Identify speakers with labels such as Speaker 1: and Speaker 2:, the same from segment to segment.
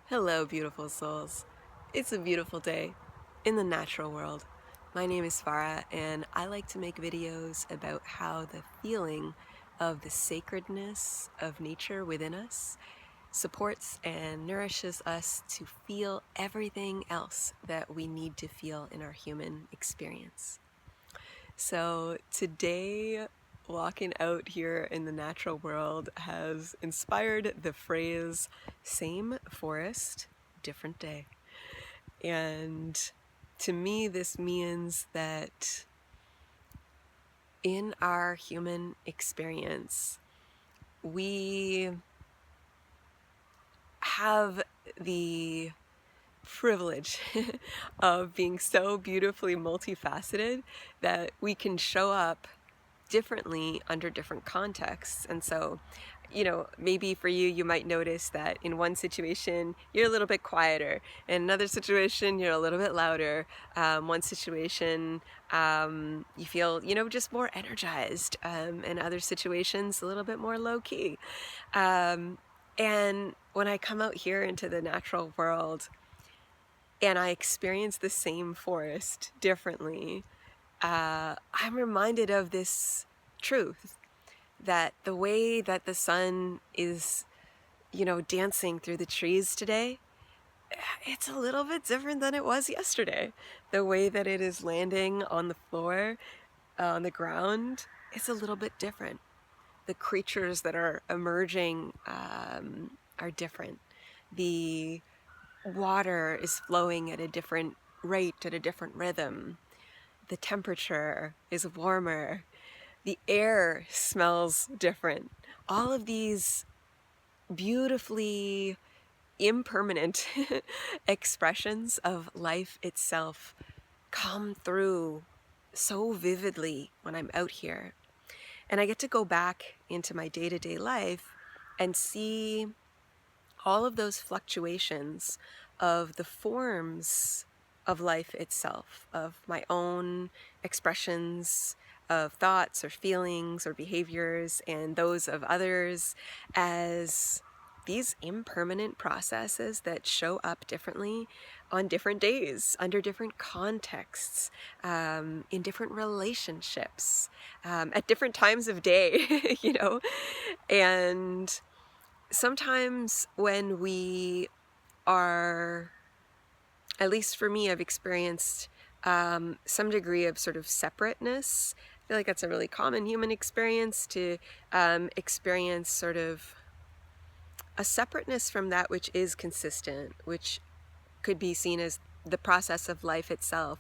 Speaker 1: Hello, beautiful souls. It's a beautiful day in the natural world. My name is Farah, and I like to make videos about how the feeling of the sacredness of nature within us supports and nourishes us to feel everything else that we need to feel in our human experience. So today, walking out here in the natural world has inspired the phrase, same forest, different day. And to me, this means that in our human experience, we have the privilege of being so beautifully multifaceted that we can show up differently under different contexts. And so, maybe for you, you might notice that in one situation, you're a little bit quieter. In another situation, you're a little bit louder. One situation, you feel, just more energized. In other situations, a little bit more low key. And when I come out here into the natural world and I experience the same forest differently, I'm reminded of this truth that the way that the sun is, dancing through the trees today, it's a little bit different than it was yesterday. The way that it is landing on the floor, on the ground, it's a little bit different. The creatures that are emerging are different. The water is flowing at a different rate, at a different rhythm. The temperature is warmer. The air smells different. All of these beautifully impermanent expressions of life itself come through so vividly when I'm out here. And I get to go back into my day-to-day life and see all of those fluctuations of the forms of life itself, of my own expressions of thoughts or feelings or behaviors, and those of others, as these impermanent processes that show up differently on different days, under different contexts, in different relationships, at different times of day, And sometimes when we are, at least for me, I've experienced some degree of sort of separateness. I feel like that's a really common human experience, to experience sort of a separateness from that which is consistent, which could be seen as the process of life itself,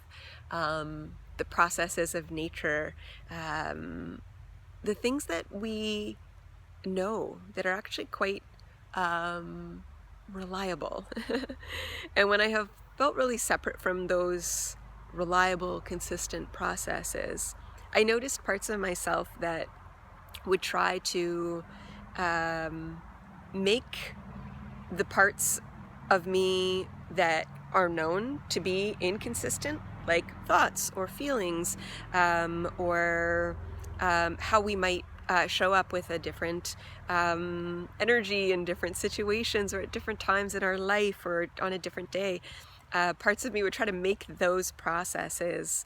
Speaker 1: the processes of nature, the things that we know that are actually quite reliable. And when I have felt really separate from those reliable, consistent processes, I noticed parts of myself that would try to make the parts of me that are known to be inconsistent, like thoughts or feelings, or how we might show up with a different energy in different situations or at different times in our life or on a different day. Parts of me would try to make those processes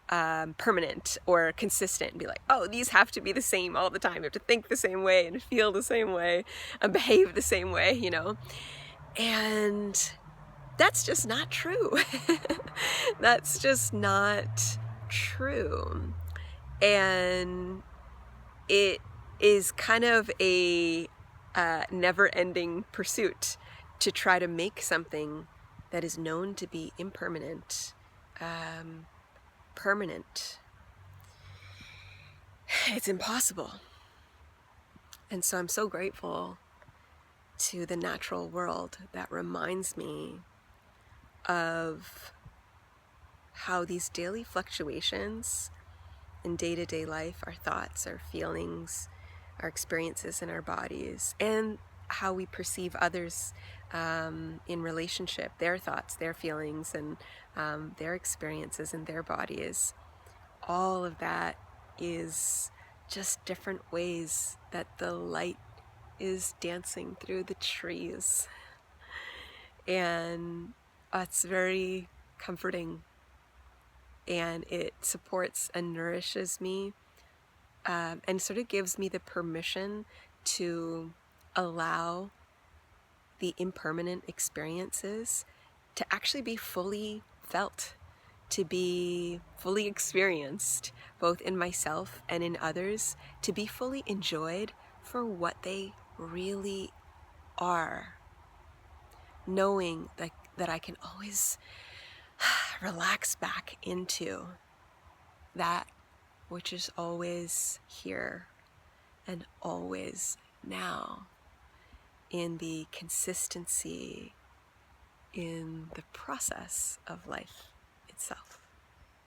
Speaker 1: permanent or consistent and be like, oh, these have to be the same all the time. You have to think the same way and feel the same way and behave the same way, And that's just not true. That's just not true. And it is kind of a never-ending pursuit to try to make something that is known to be impermanent permanent. It's impossible. And so I'm so grateful to the natural world that reminds me of how these daily fluctuations in day-to-day life, our thoughts, our feelings, our experiences in our bodies, and how we perceive others in relationship, their thoughts, their feelings, and their experiences in their bodies. All of that is just different ways that the light is dancing through the trees. And it's very comforting, and it supports and nourishes me, and sort of gives me the permission to allow the impermanent experiences to actually be fully felt, to be fully experienced, both in myself and in others, to be fully enjoyed for what they really are, knowing that I can always relax back into that which is always here and always now, in the consistency, in the process of life itself.